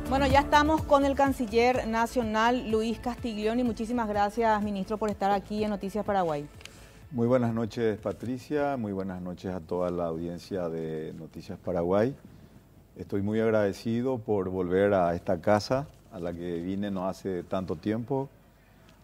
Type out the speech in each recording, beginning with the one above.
Bueno, ya estamos con el canciller nacional, Luis Castiglioni. Muchísimas gracias, ministro, por estar aquí en Noticias Paraguay. Muy buenas noches, Patricia. Muy buenas noches a toda la audiencia de Noticias Paraguay. Estoy muy agradecido por volver a esta casa a la que vine no hace tanto tiempo.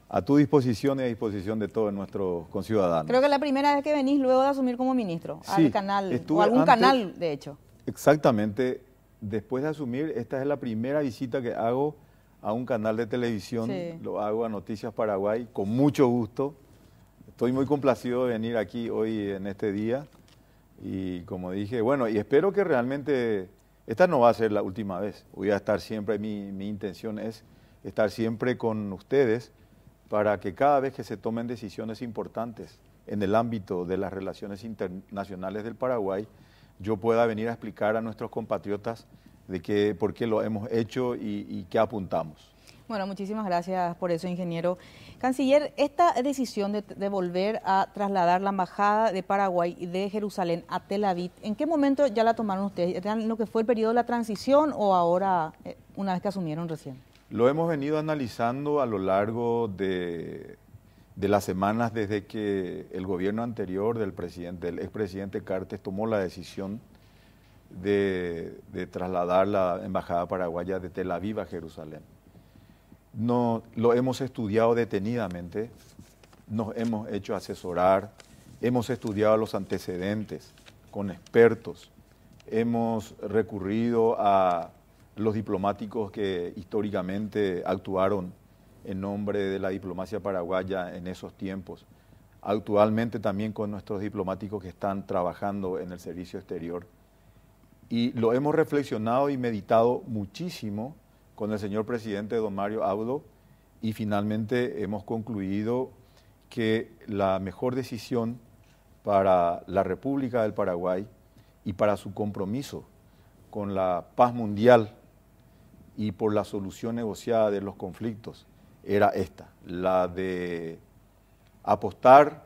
A tu disposición y a disposición de todos nuestros conciudadanos. Creo que es la primera vez que venís luego de asumir como ministro al canal, o algún canal, de hecho. Exactamente. Después de asumir, esta es la primera visita que hago a un canal de televisión. Sí. Lo hago a Noticias Paraguay con mucho gusto. Estoy muy complacido de venir aquí hoy en este día. Y como dije, bueno, y espero que realmente esta no va a ser la última vez. Voy a estar siempre, mi intención es estar siempre con ustedes para que cada vez que se tomen decisiones importantes en el ámbito de las relaciones internacionales del Paraguay, yo pueda venir a explicar a nuestros compatriotas de por qué lo hemos hecho y qué apuntamos. Bueno, muchísimas gracias por eso, ingeniero. Canciller, esta decisión de volver a trasladar la embajada de Paraguay de Jerusalén a Tel Aviv, ¿en qué momento ya la tomaron ustedes? ¿En lo que fue el periodo de la transición o ahora, una vez que asumieron recién? Lo hemos venido analizando a lo largo de las semanas desde que el gobierno anterior del expresidente Cartes tomó la decisión de trasladar la embajada paraguaya de Tel Aviv a Jerusalén. Lo hemos estudiado detenidamente, nos hemos hecho asesorar, hemos estudiado los antecedentes con expertos, hemos recurrido a los diplomáticos que históricamente actuaron en nombre de la diplomacia paraguaya en esos tiempos, actualmente también con nuestros diplomáticos que están trabajando en el servicio exterior. Y lo hemos reflexionado y meditado muchísimo con el señor presidente don Mario Abdo y finalmente hemos concluido que la mejor decisión para la República del Paraguay y para su compromiso con la paz mundial y por la solución negociada de los conflictos era esta, la de apostar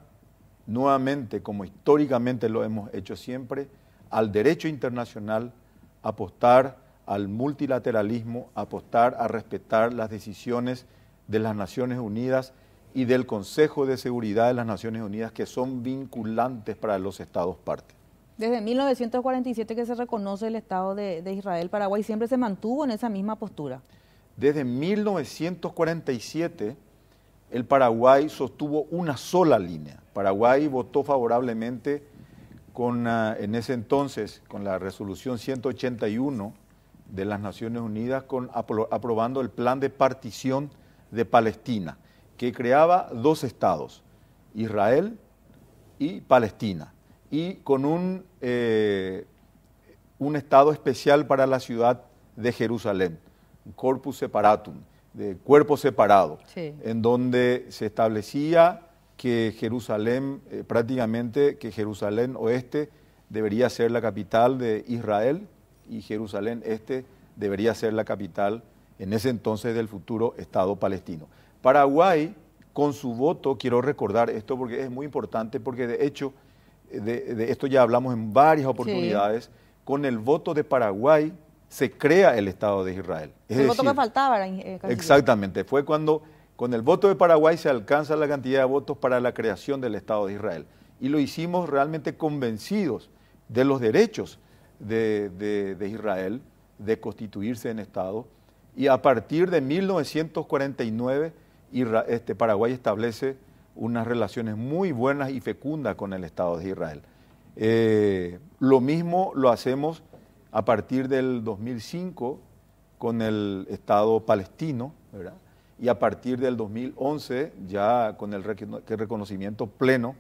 nuevamente, como históricamente lo hemos hecho siempre, al derecho internacional, apostar al multilateralismo, apostar a respetar las decisiones de las Naciones Unidas y del Consejo de Seguridad de las Naciones Unidas, que son vinculantes para los Estados partes. Desde 1947 que se reconoce el Estado de Israel, Paraguay siempre se mantuvo en esa misma postura. Desde 1947 el Paraguay sostuvo una sola línea. Paraguay votó favorablemente en ese entonces con la resolución 181 de las Naciones Unidas, aprobando el plan de partición de Palestina, que creaba dos estados, Israel y Palestina, y con un estado especial para la ciudad de Jerusalén, un corpus separatum, de cuerpo separado, sí, en donde se establecía que Jerusalén, que Jerusalén Oeste debería ser la capital de Israel y Jerusalén Este debería ser la capital en ese entonces del futuro Estado palestino. Paraguay, con su voto, quiero recordar esto porque es muy importante, porque de hecho, de esto ya hablamos en varias oportunidades, sí, con el voto de Paraguay se crea el Estado de Israel. Es el voto que faltaba. Exactamente, fue cuando con el voto de Paraguay se alcanza la cantidad de votos para la creación del Estado de Israel. Y lo hicimos realmente convencidos de los derechos de Israel de constituirse en Estado. Y a partir de 1949, Paraguay establece unas relaciones muy buenas y fecundas con el Estado de Israel. Lo mismo lo hacemos a partir del 2005 con el Estado palestino, ¿verdad? Y a partir del 2011, ya con el reconocimiento pleno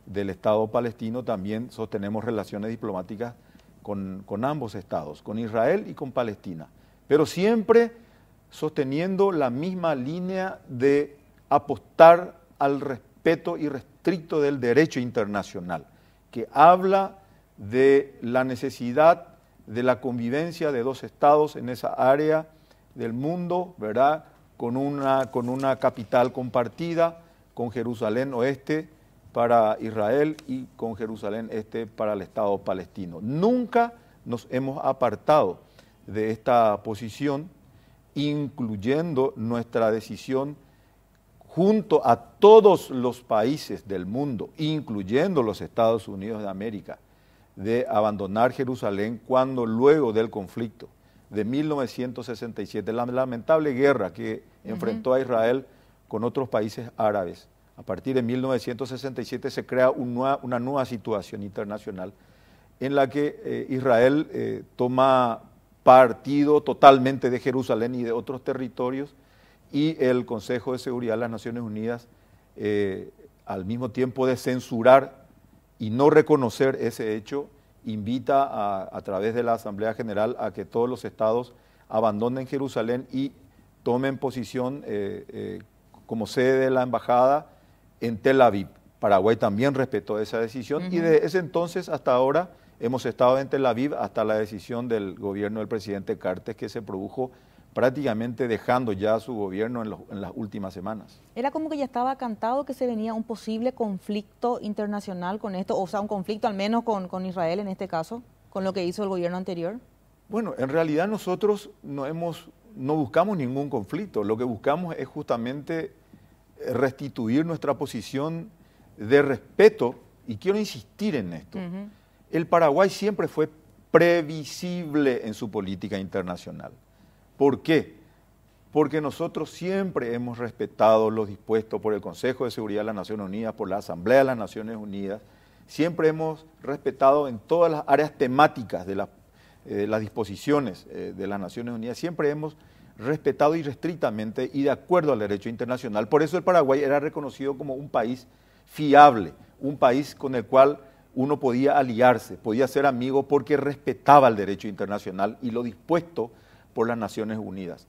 del Estado palestino, también sostenemos relaciones diplomáticas con ambos estados, con Israel y con Palestina, pero siempre sosteniendo la misma línea de apostar al respeto irrestricto del derecho internacional, que habla de la necesidad de la convivencia de dos estados en esa área del mundo, ¿verdad?, con una capital compartida, con Jerusalén Oeste para Israel y con Jerusalén Este para el Estado palestino. Nunca nos hemos apartado de esta posición incluyendo nuestra decisión junto a todos los países del mundo, incluyendo los Estados Unidos de América, de abandonar Jerusalén cuando luego del conflicto de 1967, la lamentable guerra que enfrentó a Israel con otros países árabes. A partir de 1967 se crea una nueva situación internacional en la que Israel toma partido totalmente de Jerusalén y de otros territorios, y el Consejo de Seguridad de las Naciones Unidas, al mismo tiempo de censurar y no reconocer ese hecho, invita a través de la Asamblea General a que todos los estados abandonen Jerusalén y tomen posición como sede de la embajada en Tel Aviv. Paraguay también respetó esa decisión y desde ese entonces hasta ahora hemos estado en Tel Aviv hasta la decisión del gobierno del presidente Cartes, que se produjo prácticamente dejando ya su gobierno en las últimas semanas. Era como que ya estaba cantado que se venía un posible conflicto internacional con esto, o sea, un conflicto al menos con Israel en este caso, con lo que hizo el gobierno anterior. Bueno, en realidad nosotros no buscamos ningún conflicto, lo que buscamos es justamente restituir nuestra posición de respeto, y quiero insistir en esto. El Paraguay siempre fue previsible en su política internacional. ¿Por qué? Porque nosotros siempre hemos respetado lo dispuesto por el Consejo de Seguridad de las Naciones Unidas, por la Asamblea de las Naciones Unidas, siempre hemos respetado en todas las áreas temáticas de las disposiciones de las Naciones Unidas, siempre hemos respetado irrestrictamente y de acuerdo al derecho internacional. Por eso el Paraguay era reconocido como un país fiable, un país con el cual uno podía aliarse, podía ser amigo porque respetaba el derecho internacional y lo dispuesto por las Naciones Unidas.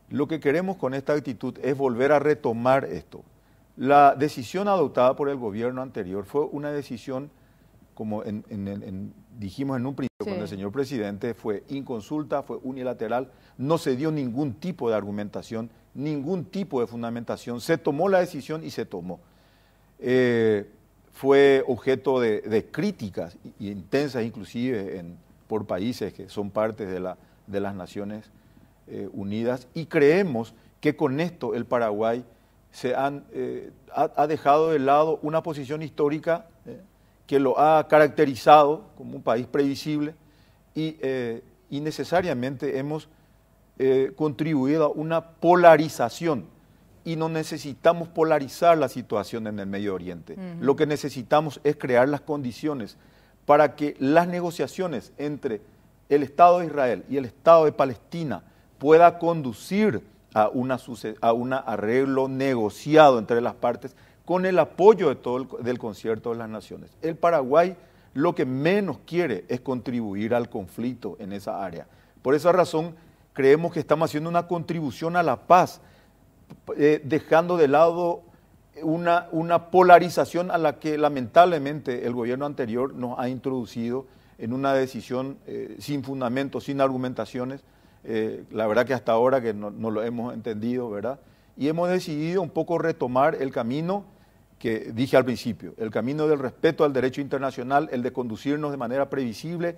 Lo que queremos con esta actitud es volver a retomar esto. La decisión adoptada por el gobierno anterior fue una decisión, como dijimos en un principio con el señor presidente, fue inconsulta, fue unilateral, no se dio ningún tipo de argumentación, ningún tipo de fundamentación, se tomó la decisión y se tomó. Fue objeto de críticas intensas inclusive por países que son parte de las Naciones Unidas, y creemos que con esto el Paraguay ha dejado de lado una posición histórica que lo ha caracterizado como un país previsible y necesariamente hemos contribuido a una polarización, y no necesitamos polarizar la situación en el Medio Oriente. Lo que necesitamos es crear las condiciones para que las negociaciones entre el Estado de Israel y el Estado de Palestina pueda conducir a un arreglo negociado entre las partes con el apoyo del Concierto de las Naciones. El Paraguay lo que menos quiere es contribuir al conflicto en esa área. Por esa razón creemos que estamos haciendo una contribución a la paz, dejando de lado una polarización a la que lamentablemente el gobierno anterior nos ha introducido en una decisión sin fundamento, sin argumentaciones. La verdad que hasta ahora que no lo hemos entendido, ¿verdad? Y hemos decidido un poco retomar el camino que dije al principio, el camino del respeto al derecho internacional, el de conducirnos de manera previsible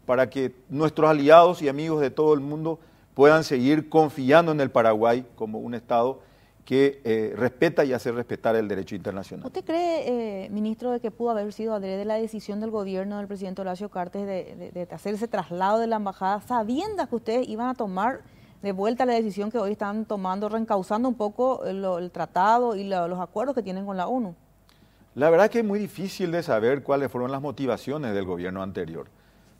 para que nuestros aliados y amigos de todo el mundo puedan seguir confiando en el Paraguay como un Estado que respeta y hace respetar el derecho internacional. ¿Usted cree, ministro, de que pudo haber sido adrede la decisión del gobierno del presidente Horacio Cartes de hacer ese traslado de la embajada, sabiendo que ustedes iban a tomar de vuelta la decisión que hoy están tomando, reencauzando un poco el tratado y los acuerdos que tienen con la ONU? La verdad que es muy difícil de saber cuáles fueron las motivaciones del gobierno anterior.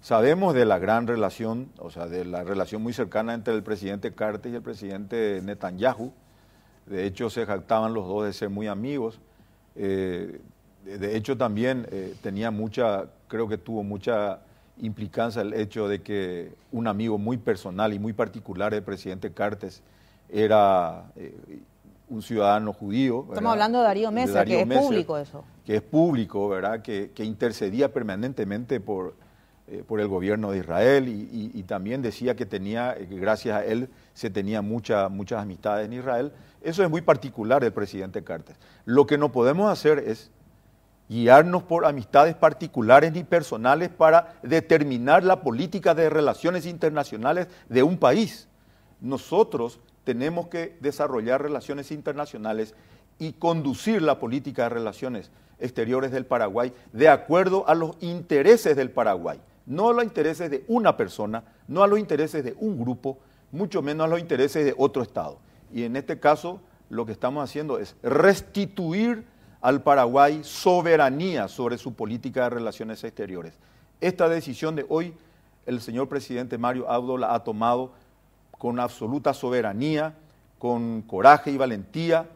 Sabemos de la gran relación, o sea, de la relación muy cercana entre el presidente Cartes y el presidente Netanyahu. De hecho, se jactaban los dos de ser muy amigos. De hecho, también creo que tuvo mucha implicancia el hecho de que un amigo muy personal y muy particular del presidente Cartes era un ciudadano judío. Estamos hablando de Darío Mesa, que es público eso. Que es público, ¿verdad? Que intercedía permanentemente por el gobierno de Israel y también decía que gracias a él se tenía muchas amistades en Israel. Eso es muy particular del presidente Cartes. Lo que no podemos hacer es guiarnos por amistades particulares ni personales para determinar la política de relaciones internacionales de un país. nosotros tenemos que desarrollar relaciones internacionales y conducir la política de relaciones exteriores del Paraguay de acuerdo a los intereses del Paraguay, no a los intereses de una persona, no a los intereses de un grupo, mucho menos a los intereses de otro Estado. Y en este caso lo que estamos haciendo es restituir al Paraguay soberanía sobre su política de relaciones exteriores. Esta decisión de hoy el señor presidente Mario Abdo la ha tomado con absoluta soberanía, con coraje y valentía,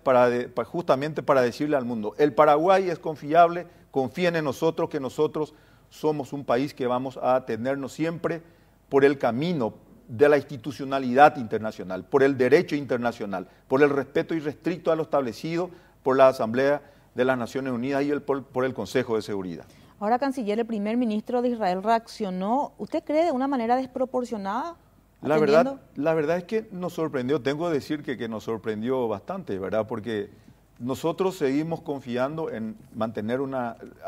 justamente para decirle al mundo, el Paraguay es confiable, confíen en nosotros, que nosotros somos un país que vamos a atendernos siempre por el camino de la institucionalidad internacional, por el derecho internacional, por el respeto irrestricto a lo establecido por la Asamblea de las Naciones Unidas y por el Consejo de Seguridad. Ahora, canciller, el primer ministro de Israel reaccionó, ¿usted cree de una manera desproporcionada? La verdad es que nos sorprendió, tengo que decir que nos sorprendió bastante, ¿verdad? Porque nosotros seguimos confiando en mantener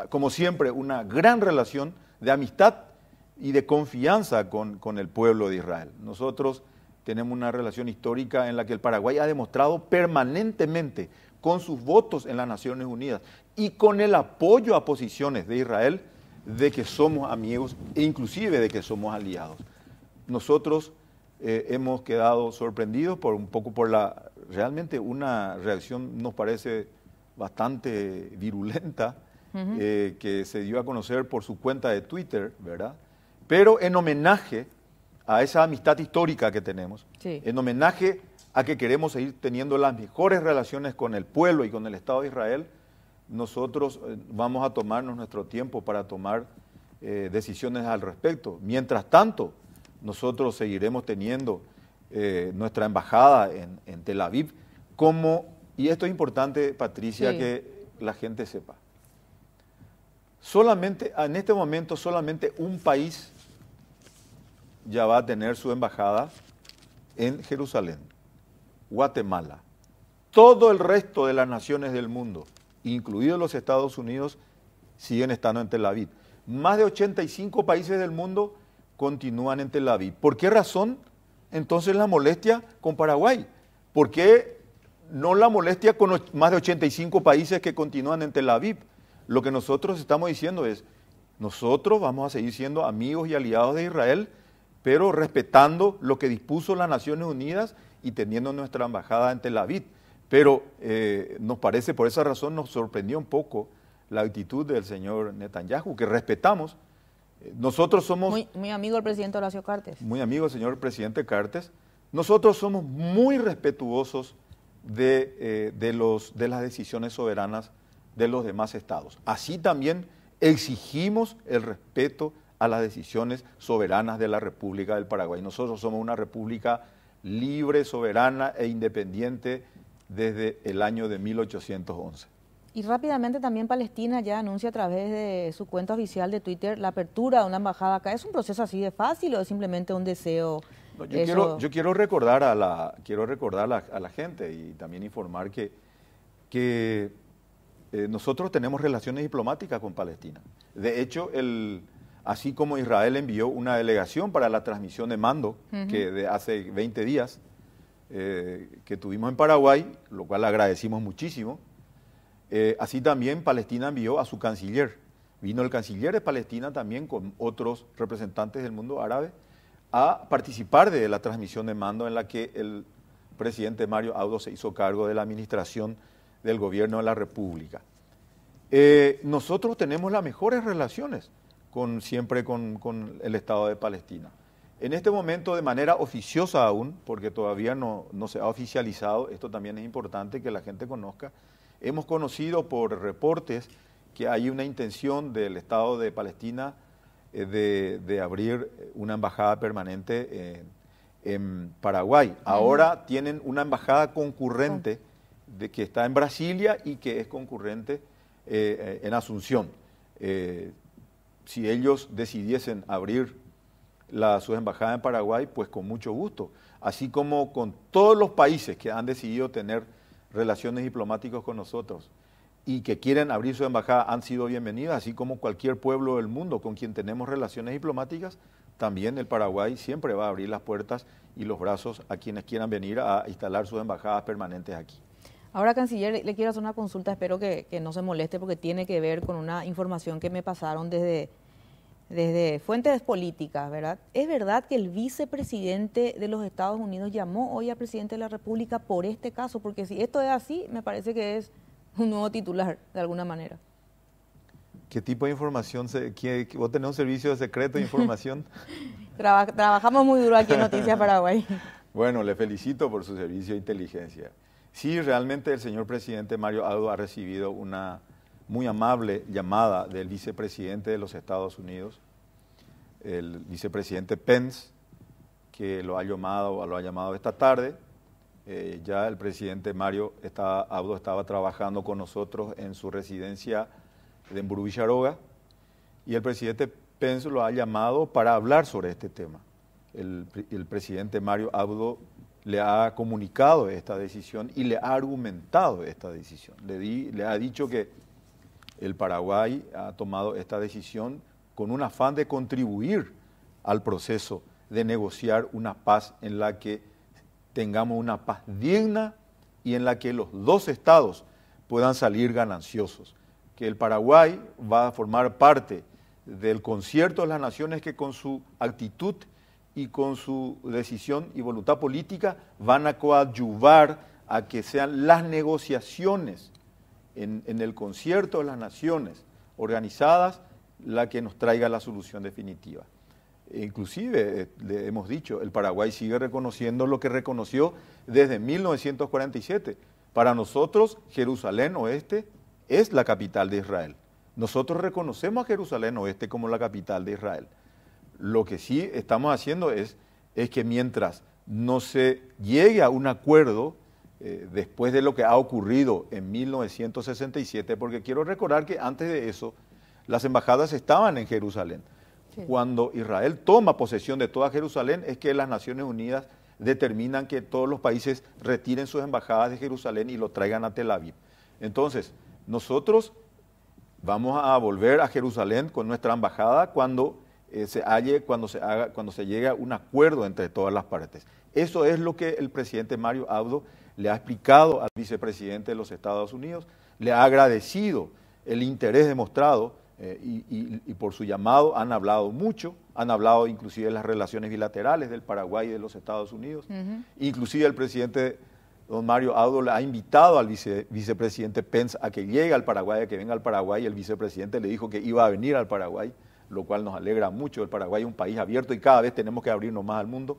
como siempre, una gran relación de amistad y de confianza con el pueblo de Israel. Nosotros tenemos una relación histórica en la que el Paraguay ha demostrado permanentemente con sus votos en las Naciones Unidas y con el apoyo a posiciones de Israel de que somos amigos e inclusive de que somos aliados. Nosotros hemos quedado sorprendidos realmente una reacción nos parece bastante virulenta, que se dio a conocer por su cuenta de Twitter, ¿verdad? Pero en homenaje a esa amistad histórica que tenemos, sí, en homenaje a que queremos seguir teniendo las mejores relaciones con el pueblo y con el Estado de Israel, nosotros vamos a tomarnos nuestro tiempo para tomar decisiones al respecto. Mientras tanto, nosotros seguiremos teniendo nuestra embajada en Tel Aviv y esto es importante, Patricia, sí, que la gente sepa. En este momento solamente un país ya va a tener su embajada en Jerusalén, Guatemala. Todo el resto de las naciones del mundo, incluidos los Estados Unidos, siguen estando en Tel Aviv. Más de 85 países del mundo continúan en Tel Aviv. ¿Por qué razón entonces la molestia con Paraguay? ¿Por qué no la molestia con más de 85 países que continúan en Tel Aviv? Lo que nosotros estamos diciendo es, nosotros vamos a seguir siendo amigos y aliados de Israel, pero respetando lo que dispuso las Naciones Unidas y teniendo nuestra embajada en Tel Aviv. Pero nos parece, por esa razón nos sorprendió un poco la actitud del señor Netanyahu, que respetamos. Nosotros somos... Muy amigo del presidente Horacio Cartes. Muy amigo del señor presidente Cartes. Nosotros somos muy respetuosos de las decisiones soberanas de los demás estados. Así también exigimos el respeto a las decisiones soberanas de la República del Paraguay. Nosotros somos una república libre, soberana e independiente desde el año de 1811. Y rápidamente también Palestina ya anuncia a través de su cuenta oficial de Twitter la apertura de una embajada acá. ¿Es un proceso así de fácil o es simplemente un deseo? No, yo quiero recordar a la gente y también informar que nosotros tenemos relaciones diplomáticas con Palestina. De hecho, así como Israel envió una delegación para la transmisión de mando, que de hace 20 días que tuvimos en Paraguay, lo cual agradecimos muchísimo, así también Palestina envió a su canciller. Vino el canciller de Palestina también con otros representantes del mundo árabe a participar de la transmisión de mando en la que el presidente Mario Abdo se hizo cargo de la administración del gobierno de la República. Nosotros tenemos las mejores relaciones siempre con el Estado de Palestina. En este momento, de manera oficiosa aún, porque todavía no se ha oficializado, esto también es importante que la gente conozca, hemos conocido por reportes que hay una intención del Estado de Palestina de abrir una embajada permanente en Paraguay. Ahora tienen una embajada concurrente que está en Brasilia y que es concurrente en Asunción. Si ellos decidiesen abrir sus embajadas en Paraguay, pues con mucho gusto. Así como con todos los países que han decidido tener relaciones diplomáticas con nosotros y que quieren abrir su embajada han sido bienvenidas, así como cualquier pueblo del mundo con quien tenemos relaciones diplomáticas, también el Paraguay siempre va a abrir las puertas y los brazos a quienes quieran venir a instalar sus embajadas permanentes aquí. Ahora, canciller, le quiero hacer una consulta, espero que no se moleste porque tiene que ver con una información que me pasaron desde fuentes políticas, ¿verdad? ¿Es verdad que el vicepresidente de los Estados Unidos llamó hoy al presidente de la República por este caso? Porque si esto es así, me parece que es un nuevo titular, de alguna manera. ¿Qué tipo de información? ¿Vos tenés un servicio de secreto de información? Trabajamos muy duro aquí en Noticias Paraguay. Bueno, le felicito por su servicio de inteligencia. Sí, realmente el señor presidente Mario Abdo ha recibido una muy amable llamada del vicepresidente de los Estados Unidos, el vicepresidente Pence, que lo ha llamado esta tarde. Ya el presidente Mario Abdo estaba trabajando con nosotros en su residencia de Emburu Villaroga, y el presidente Pence lo ha llamado para hablar sobre este tema. El presidente Mario Abdo le ha comunicado esta decisión y le ha argumentado esta decisión. Le ha dicho que el Paraguay ha tomado esta decisión con un afán de contribuir al proceso de negociar una paz en la que tengamos una paz digna y en la que los dos estados puedan salir gananciosos. Que el Paraguay va a formar parte del concierto de las naciones que con su actitud y con su decisión y voluntad política van a coadyuvar a que sean las negociaciones en el concierto de las naciones organizadas la que nos traiga la solución definitiva. Inclusive, le hemos dicho, el Paraguay sigue reconociendo lo que reconoció desde 1947. Para nosotros, Jerusalén Oeste es la capital de Israel. Nosotros reconocemos a Jerusalén Oeste como la capital de Israel. Lo que sí estamos haciendo es que mientras no se llegue a un acuerdo, después de lo que ha ocurrido en 1967, porque quiero recordar que antes de eso las embajadas estaban en Jerusalén. Sí. Cuando Israel toma posesión de toda Jerusalén es que las Naciones Unidas determinan que todos los países retiren sus embajadas de Jerusalén y lo traigan a Tel Aviv. Entonces, nosotros vamos a volver a Jerusalén con nuestra embajada cuando se llegue a un acuerdo entre todas las partes. Eso es lo que el presidente Mario Abdo le ha explicado al vicepresidente de los Estados Unidos, le ha agradecido el interés demostrado y por su llamado han hablado mucho, han hablado inclusive de las relaciones bilaterales del Paraguay y de los Estados Unidos. Inclusive el presidente don Mario Abdo le ha invitado al vicepresidente Pence a que llegue al Paraguay, a que venga al Paraguay, y el vicepresidente le dijo que iba a venir al Paraguay, lo cual nos alegra mucho. El Paraguay es un país abierto y cada vez tenemos que abrirnos más al mundo.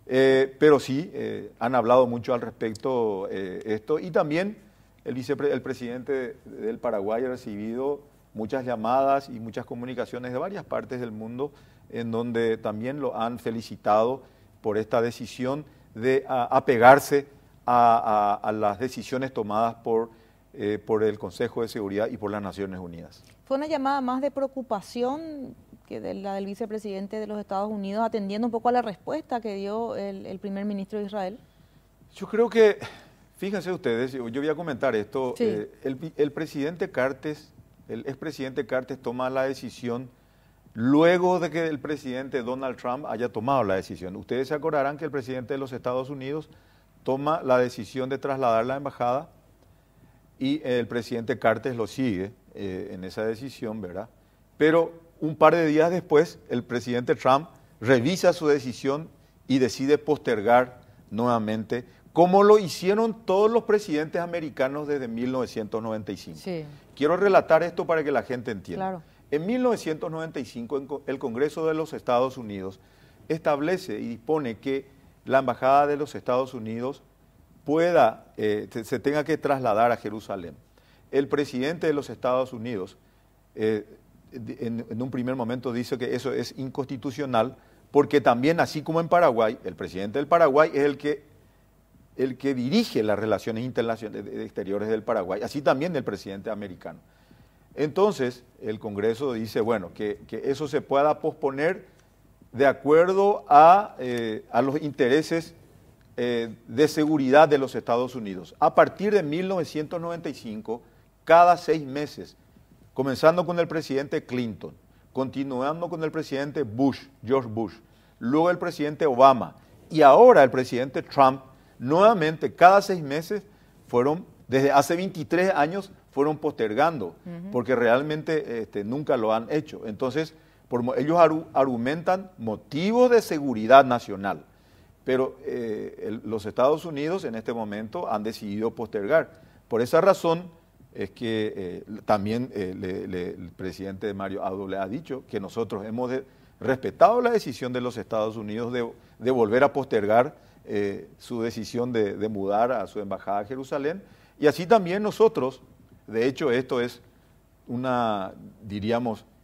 Pero sí, han hablado mucho al respecto esto, y también el presidente del Paraguay ha recibido muchas llamadas y muchas comunicaciones de varias partes del mundo en donde también lo han felicitado por esta decisión de apegarse a las decisiones tomadas por el Consejo de Seguridad y por las Naciones Unidas. ¿Fue una llamada más de preocupación que la del vicepresidente de los Estados Unidos, atendiendo un poco a la respuesta que dio el primer ministro de Israel? Yo creo que, fíjense ustedes, yo voy a comentar esto, sí. El presidente Cartes, el expresidente Cartes toma la decisión luego de que el presidente Donald Trump haya tomado la decisión. Ustedes se acordarán que el presidente de los Estados Unidos toma la decisión de trasladar la embajada y el presidente Cartes lo sigue en esa decisión, ¿verdad? Pero un par de días después, el presidente Trump revisa su decisión y decide postergar nuevamente, como lo hicieron todos los presidentes americanos desde 1995. Sí. Quiero relatar esto para que la gente entienda. Claro. En 1995, el Congreso de los Estados Unidos establece y dispone que la Embajada de los Estados Unidos se tenga que trasladar a Jerusalén. El presidente de los Estados Unidos en un primer momento dice que eso es inconstitucional porque también, así como en Paraguay, el presidente del Paraguay es el que dirige las relaciones internacionales exteriores del Paraguay, así también el presidente americano. Entonces, el Congreso dice, bueno, que eso se pueda posponer de acuerdo a los intereses de seguridad de los Estados Unidos. A partir de 1995, cada 6 meses, comenzando con el presidente Clinton, continuando con el presidente Bush, George Bush, luego el presidente Obama y ahora el presidente Trump, nuevamente cada 6 meses desde hace 23 años fueron postergando, porque realmente nunca lo han hecho. Entonces, ellos argumentan motivos de seguridad nacional, pero los Estados Unidos en este momento han decidido postergar. Por esa razón es que también el presidente Mario Abdo le ha dicho que nosotros hemos respetado la decisión de los Estados Unidos de volver a postergar su decisión de mudar a su embajada a Jerusalén, y así también nosotros. De hecho, esto es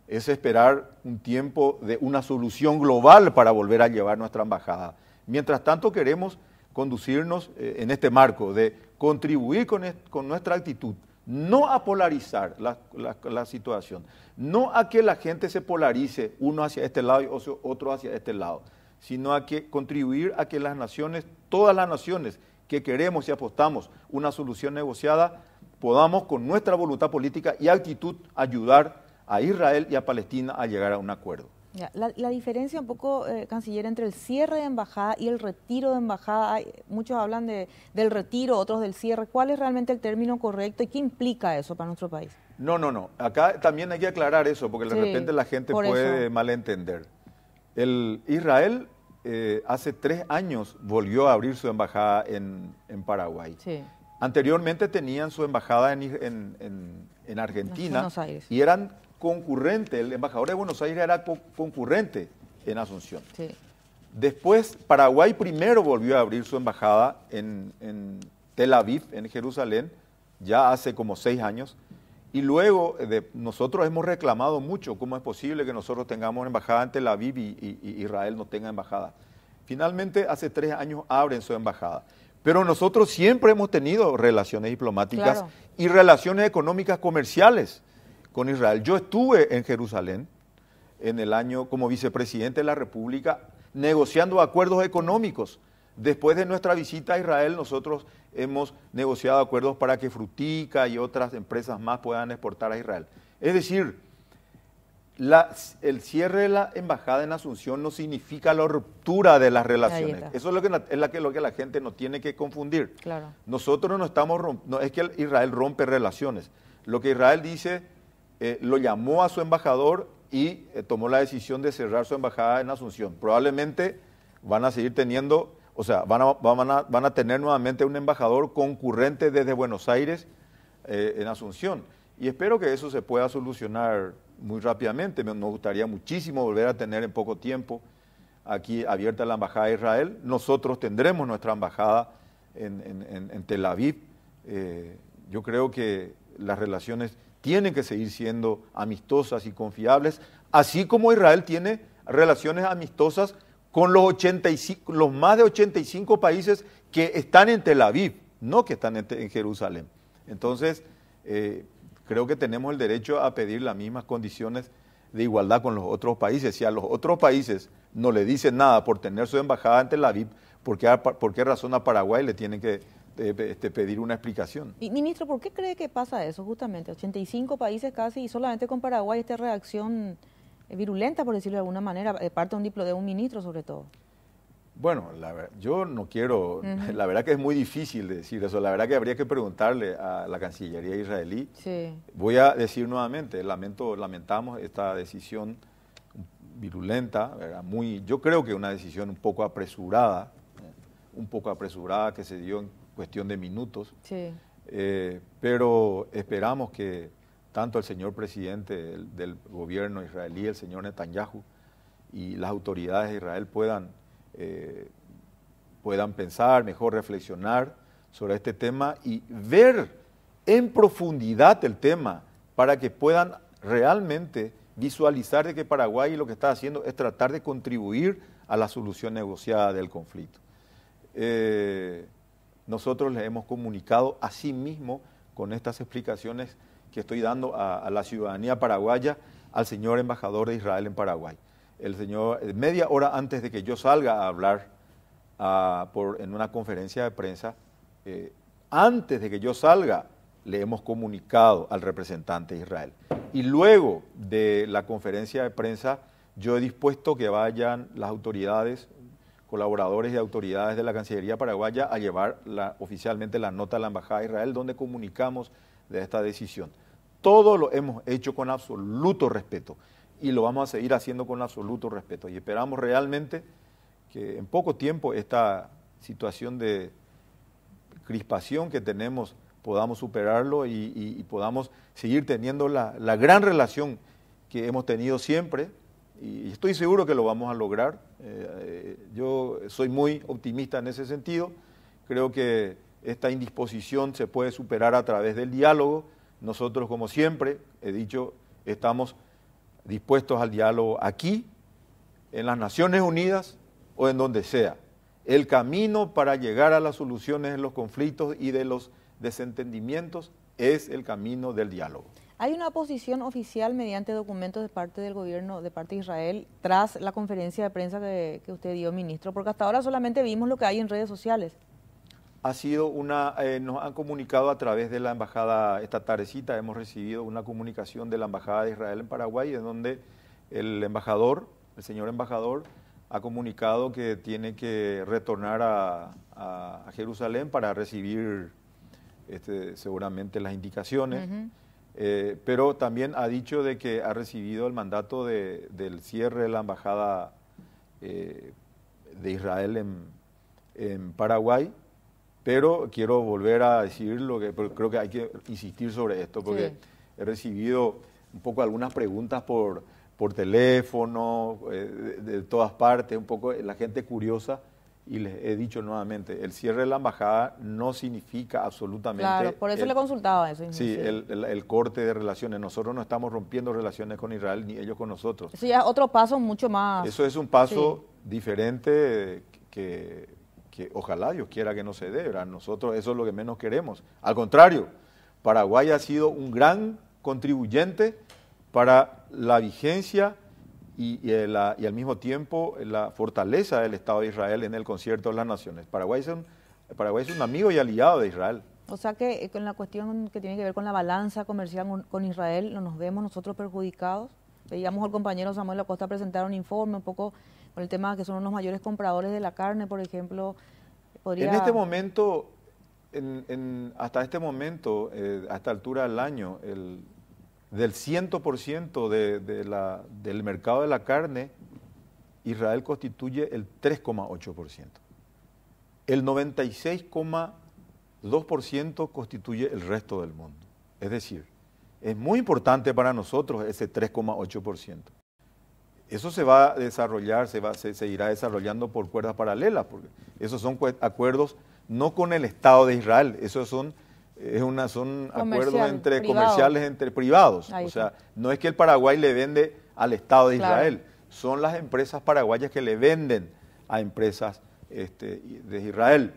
es esperar un tiempo de una solución global para volver a llevar nuestra embajada. Mientras tanto, queremos conducirnos en este marco de contribuir con nuestra actitud, no a polarizar la situación, no a que la gente se polarice uno hacia este lado y otro hacia este lado, sino a que contribuir a que las naciones, todas las naciones que queremos y apostamos una solución negociada, podamos con nuestra voluntad política y actitud ayudar a Israel y a Palestina a llegar a un acuerdo. La diferencia un poco, canciller, entre el cierre de embajada y el retiro de embajada, muchos hablan del retiro, otros del cierre. ¿Cuál es realmente el término correcto y qué implica eso para nuestro país? No. Acá también hay que aclarar eso, porque de repente la gente puede malentender. Israel hace 3 años volvió a abrir su embajada en Paraguay. Sí. Anteriormente tenían su embajada en Argentina y eran concurrentes. El embajador de Buenos Aires era concurrente en Asunción. Sí. Después, Paraguay primero volvió a abrir su embajada en Tel Aviv, en Jerusalén, ya hace como 6 años. Y luego nosotros hemos reclamado mucho cómo es posible que nosotros tengamos embajada en Tel Aviv y Israel no tenga embajada. Finalmente, hace 3 años abren su embajada. Pero nosotros siempre hemos tenido relaciones diplomáticas y relaciones económicas comerciales con Israel. Yo estuve en Jerusalén en el año como vicepresidente de la República negociando acuerdos económicos. Después de nuestra visita a Israel, nosotros hemos negociado acuerdos para que Frutica y otras empresas más puedan exportar a Israel. Es decir, el cierre de la embajada en Asunción no significa la ruptura de las relaciones. Eso es lo que la gente no tiene que confundir. Claro. Nosotros no es que Israel rompe relaciones. Lo que Israel dice, lo llamó a su embajador y tomó la decisión de cerrar su embajada en Asunción. Probablemente van a seguir teniendo, van a tener nuevamente un embajador concurrente desde Buenos Aires en Asunción. Y espero que eso se pueda solucionar muy rápidamente. Nos gustaría muchísimo volver a tener en poco tiempo aquí abierta la embajada de Israel. Nosotros tendremos nuestra embajada en Tel Aviv. Yo creo que las relaciones tienen que seguir siendo amistosas y confiables, así como Israel tiene relaciones amistosas con los más de 85 países que están en Tel Aviv, no que están en Jerusalén. Entonces, creo que tenemos el derecho a pedir las mismas condiciones de igualdad con los otros países. Si a los otros países no le dicen nada por tener su embajada en Tel Aviv, ¿por qué razón a Paraguay le tienen que pedir una explicación? Y, ministro, ¿por qué cree que pasa eso justamente? 85 países casi y solamente con Paraguay esta reacción virulenta, por decirlo de alguna manera, de parte de un ministro sobre todo. Bueno, yo no quiero, la verdad que es muy difícil decir eso, la verdad que habría que preguntarle a la Cancillería israelí. Sí. Voy a decir nuevamente, lamentamos esta decisión virulenta, ¿verdad? Yo creo que una decisión un poco apresurada que se dio en cuestión de minutos, sí. Pero esperamos que tanto el señor presidente del gobierno israelí, el señor Netanyahu, y las autoridades de Israel puedan pensar, mejor reflexionar sobre este tema y ver en profundidad el tema para que puedan realmente visualizar de que Paraguay lo que está haciendo es tratar de contribuir a la solución negociada del conflicto. Nosotros les hemos comunicado asimismo con estas explicaciones que estoy dando a la ciudadanía paraguaya al señor embajador de Israel en Paraguay. El señor, media hora antes de que yo salga a hablar en una conferencia de prensa, antes de que yo salga le hemos comunicado al representante de Israel. Y luego de la conferencia de prensa, yo he dispuesto que vayan las autoridades, colaboradores y autoridades de la Cancillería paraguaya a llevar oficialmente la nota a la Embajada de Israel, donde comunicamos de esta decisión. Todo lo hemos hecho con absoluto respeto y lo vamos a seguir haciendo con absoluto respeto. Y esperamos realmente que en poco tiempo esta situación de crispación que tenemos podamos superarlo y podamos seguir teniendo la gran relación que hemos tenido siempre, y estoy seguro que lo vamos a lograr. Yo soy muy optimista en ese sentido. Creo que esta indisposición se puede superar a través del diálogo. Nosotros, como siempre, he dicho, estamos dispuestos al diálogo aquí, en las Naciones Unidas o en donde sea. El camino para llegar a las soluciones de los conflictos y de los desentendimientos es el camino del diálogo. ¿Hay una posición oficial mediante documentos de parte del gobierno, de parte de Israel, tras la conferencia de prensa que usted dio, ministro? Porque hasta ahora solamente vimos lo que hay en redes sociales. Ha sido nos han comunicado a través de la embajada, esta tardecita hemos recibido una comunicación de la embajada de Israel en Paraguay, en donde el señor embajador, ha comunicado que tiene que retornar a Jerusalén para recibir seguramente las indicaciones. Pero también ha dicho de que ha recibido el mandato del cierre de la embajada de Israel en Paraguay, pero quiero volver a decirlo, creo que hay que insistir sobre esto, porque sí, he recibido un poco algunas preguntas por teléfono, de todas partes, un poco la gente curiosa, y les he dicho nuevamente, el cierre de la embajada no significa absolutamente... Claro, por eso le consultaba eso. Sí, el corte de relaciones. Nosotros no estamos rompiendo relaciones con Israel, ni ellos con nosotros. Eso ya es otro paso mucho más... Eso es un paso diferente que ojalá Dios quiera que no se dé, ¿verdad? Nosotros eso es lo que menos queremos. Al contrario, Paraguay ha sido un gran contribuyente para la vigencia y al mismo tiempo la fortaleza del Estado de Israel en el concierto de las naciones. Paraguay es un amigo y aliado de Israel. O sea que con la cuestión que tiene que ver con la balanza comercial con Israel, ¿no nos vemos nosotros perjudicados? Veíamos al compañero Samuel Acosta presentar un informe un poco con el tema de que son los mayores compradores de la carne, por ejemplo. En este momento, hasta esta altura del año, del 100% del mercado de la carne, Israel constituye el 3,8%. El 96,2% constituye el resto del mundo. Es decir, es muy importante para nosotros ese 3,8%. Eso se va a desarrollar, se irá desarrollando por cuerdas paralelas, porque esos son acuerdos no con el Estado de Israel, esos son acuerdos comerciales entre privados. O sea, no es que el Paraguay le vende al Estado de Israel, son las empresas paraguayas que le venden a empresas de Israel.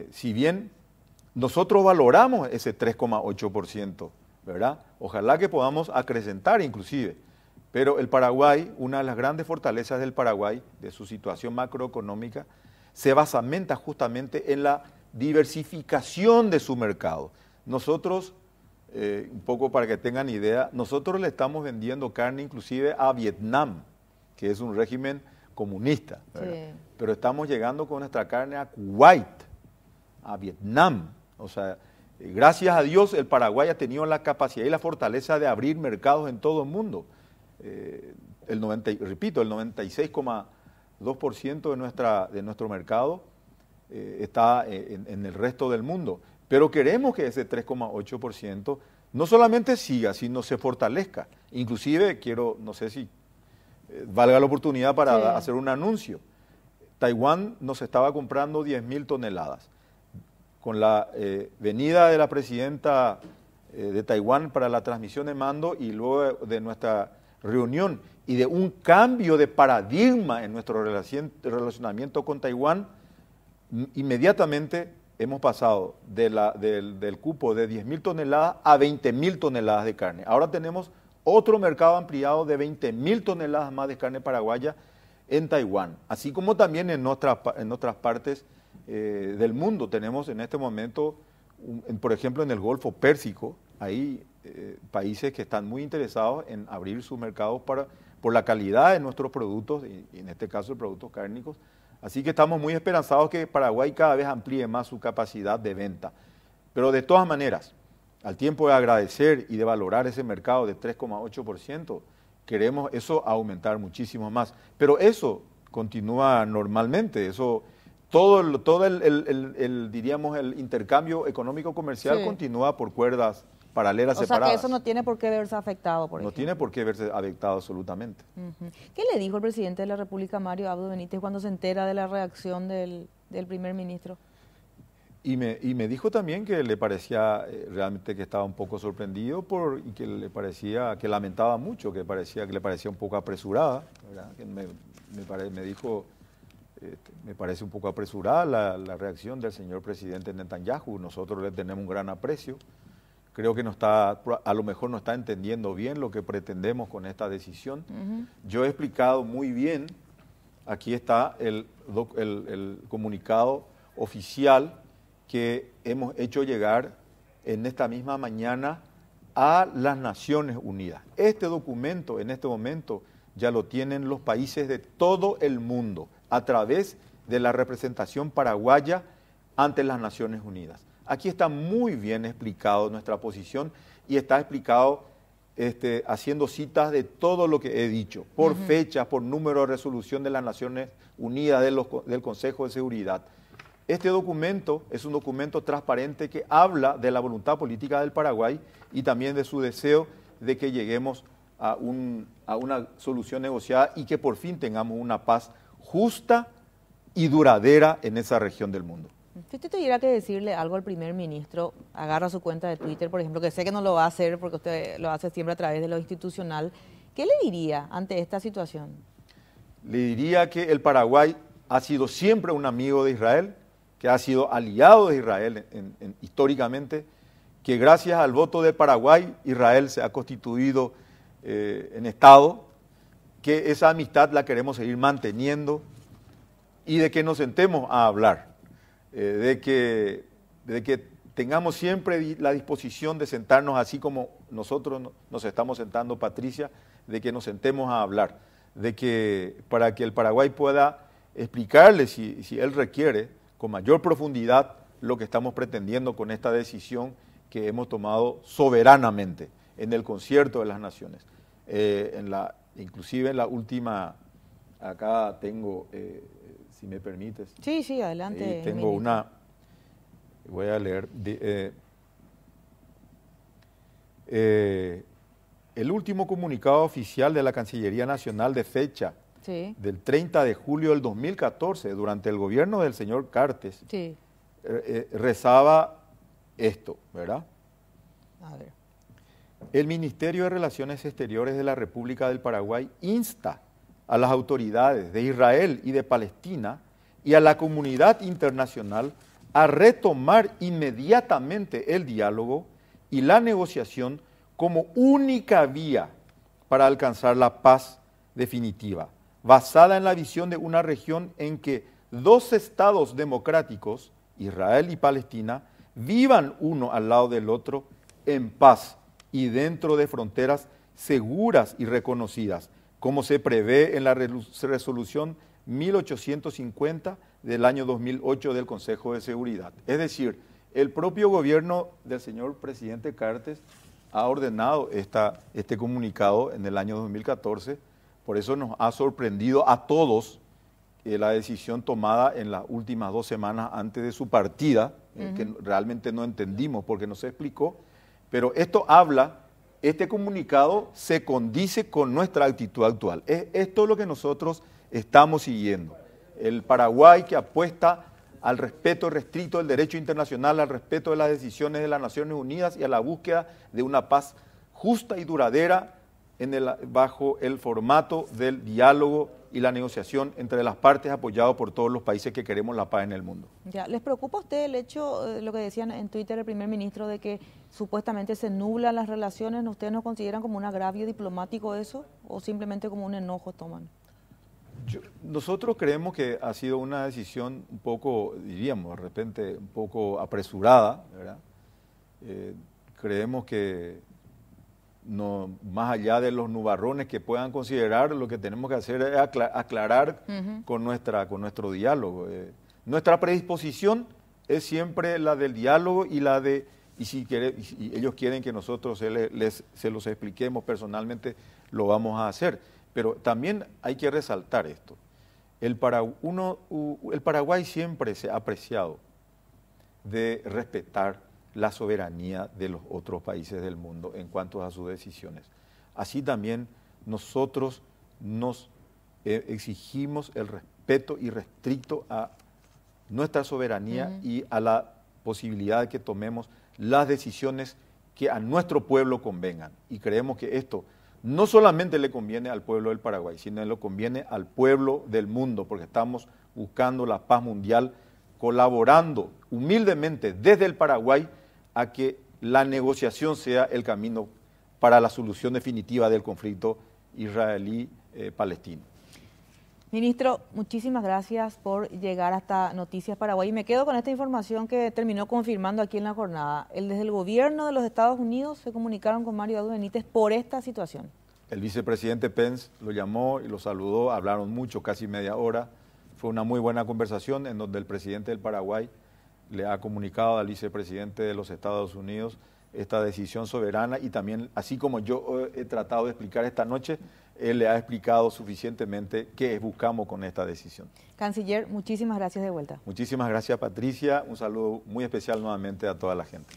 Si bien nosotros valoramos ese 3,8%, ¿verdad? Ojalá que podamos acrecentar inclusive. Pero el Paraguay, una de las grandes fortalezas del Paraguay, de su situación macroeconómica, se basamenta justamente en la diversificación de su mercado. Nosotros, un poco para que tengan idea, nosotros le estamos vendiendo carne inclusive a Vietnam, que es un régimen comunista, sí, pero estamos llegando con nuestra carne a Kuwait, a Vietnam. O sea, gracias a Dios el Paraguay ha tenido la capacidad y la fortaleza de abrir mercados en todo el mundo. El 96,2% de nuestro mercado está en el resto del mundo, pero queremos que ese 3,8% no solamente siga, sino se fortalezca. Inclusive no sé si valga la oportunidad para hacer un anuncio. Taiwán nos estaba comprando 10.000 toneladas. Con la venida de la presidenta de Taiwán para la transmisión de mando y luego de nuestra reunión y de un cambio de paradigma en nuestro relacionamiento con Taiwán, inmediatamente hemos pasado del cupo de 10.000 toneladas a 20.000 toneladas de carne. Ahora tenemos otro mercado ampliado de 20.000 toneladas más de carne paraguaya en Taiwán, así como también en otras partes del mundo. Tenemos en este momento por ejemplo, en el Golfo Pérsico, hay países que están muy interesados en abrir sus mercados por la calidad de nuestros productos, y en este caso de productos cárnicos. Así que estamos muy esperanzados que Paraguay cada vez amplíe más su capacidad de venta. Pero de todas maneras, al tiempo de agradecer y de valorar ese mercado de 3,8%, queremos eso aumentar muchísimo más. Pero eso continúa normalmente, eso, todo diríamos, el intercambio económico comercial continúa por cuerdas paralelas separadas. O sea que eso no tiene por qué verse afectado, por ejemplo. No tiene por qué verse afectado absolutamente. ¿Qué le dijo el presidente de la República, Mario Abdo Benítez, cuando se entera de la reacción del primer ministro? Y me dijo también que le parecía realmente que estaba un poco sorprendido y que le parecía, que lamentaba mucho, que le parecía un poco apresurada, ¿verdad? Que me dijo, me parece un poco apresurada la reacción del señor presidente Netanyahu. Nosotros le tenemos un gran aprecio. Creo que a lo mejor no está entendiendo bien lo que pretendemos con esta decisión. Yo he explicado muy bien, aquí está el comunicado oficial que hemos hecho llegar en esta misma mañana a las Naciones Unidas. Este documento en este momento ya lo tienen los países de todo el mundo a través de la representación paraguaya ante las Naciones Unidas. Aquí está muy bien explicado nuestra posición y está explicado haciendo citas de todo lo que he dicho, por fechas, por número de resolución de las Naciones Unidas, del Consejo de Seguridad. Este documento es un documento transparente que habla de la voluntad política del Paraguay y también de su deseo de que lleguemos a una solución negociada y que por fin tengamos una paz justa y duradera en esa región del mundo. Si usted tuviera que decirle algo al primer ministro, agarra su cuenta de Twitter, por ejemplo, que sé que no lo va a hacer porque usted lo hace siempre a través de lo institucional, ¿qué le diría ante esta situación? Le diría que el Paraguay ha sido siempre un amigo de Israel, que ha sido aliado de Israel históricamente, que gracias al voto de Paraguay, Israel se ha constituido en Estado, que esa amistad la queremos seguir manteniendo y de que nos sentemos a hablar, de que tengamos siempre la disposición de sentarnos así como nosotros nos estamos sentando, Patricia, de que nos sentemos a hablar, para que el Paraguay pueda explicarle, si él requiere, con mayor profundidad lo que estamos pretendiendo con esta decisión que hemos tomado soberanamente en el concierto de las naciones. Inclusive en la última, acá tengo, si me permites. Sí, adelante. Tengo una, voy a leer, el último comunicado oficial de la Cancillería Nacional de fecha del 30 de julio del 2014, durante el gobierno del señor Cartes, rezaba esto, ¿verdad? A ver. El Ministerio de Relaciones Exteriores de la República del Paraguay insta a las autoridades de Israel y de Palestina y a la comunidad internacional a retomar inmediatamente el diálogo y la negociación como única vía para alcanzar la paz definitiva, basada en la visión de una región en que dos estados democráticos, Israel y Palestina, vivan uno al lado del otro en paz y dentro de fronteras seguras y reconocidas, como se prevé en la resolución 1850 del año 2008 del Consejo de Seguridad. Es decir, el propio gobierno del señor presidente Cartes ha ordenado este comunicado en el año 2014. Por eso nos ha sorprendido a todos la decisión tomada en las últimas 2 semanas antes de su partida, que realmente no entendimos porque no se explicó, pero este comunicado se condice con nuestra actitud actual. Esto es lo que nosotros estamos siguiendo. El Paraguay que apuesta al respeto restricto del derecho internacional, al respeto de las decisiones de las Naciones Unidas y a la búsqueda de una paz justa y duradera bajo el formato del diálogo y la negociación entre las partes, apoyado por todos los países que queremos la paz en el mundo. Ya, ¿les preocupa a usted el hecho, lo que decían en Twitter el primer ministro, de que supuestamente se nublan las relaciones? ¿Ustedes no consideran como un agravio diplomático eso o simplemente como un enojo toman? Nosotros creemos que ha sido una decisión un poco, diríamos, de repente un poco apresurada, ¿verdad? Creemos que no, más allá de los nubarrones que puedan considerar, lo que tenemos que hacer es aclarar con nuestro diálogo. Nuestra predisposición es siempre la del diálogo y la de, y si ellos quieren que nosotros se los expliquemos personalmente, lo vamos a hacer. Pero también hay que resaltar esto. El Paraguay siempre se ha apreciado de respetar la soberanía de los otros países del mundo en cuanto a sus decisiones. Así también nosotros nos exigimos el respeto irrestricto a nuestra soberanía y a la posibilidad de que tomemos las decisiones que a nuestro pueblo convengan. Y creemos que esto no solamente le conviene al pueblo del Paraguay, sino le conviene al pueblo del mundo, porque estamos buscando la paz mundial, colaborando humildemente desde el Paraguay a que la negociación sea el camino para la solución definitiva del conflicto israelí-palestino. Ministro, muchísimas gracias por llegar hasta Noticias Paraguay. Y me quedo con esta información que terminó confirmando aquí en la jornada. Desde el gobierno de los Estados Unidos se comunicaron con Mario Abdo Benítez por esta situación. El vicepresidente Pence lo llamó y lo saludó, hablaron mucho, casi media hora. Fue una muy buena conversación en donde el presidente del Paraguay le ha comunicado al vicepresidente de los Estados Unidos esta decisión soberana y también, así como yo he tratado de explicar esta noche, él le ha explicado suficientemente qué buscamos con esta decisión. Canciller, muchísimas gracias de vuelta. Muchísimas gracias, Patricia. Un saludo muy especial nuevamente a toda la gente.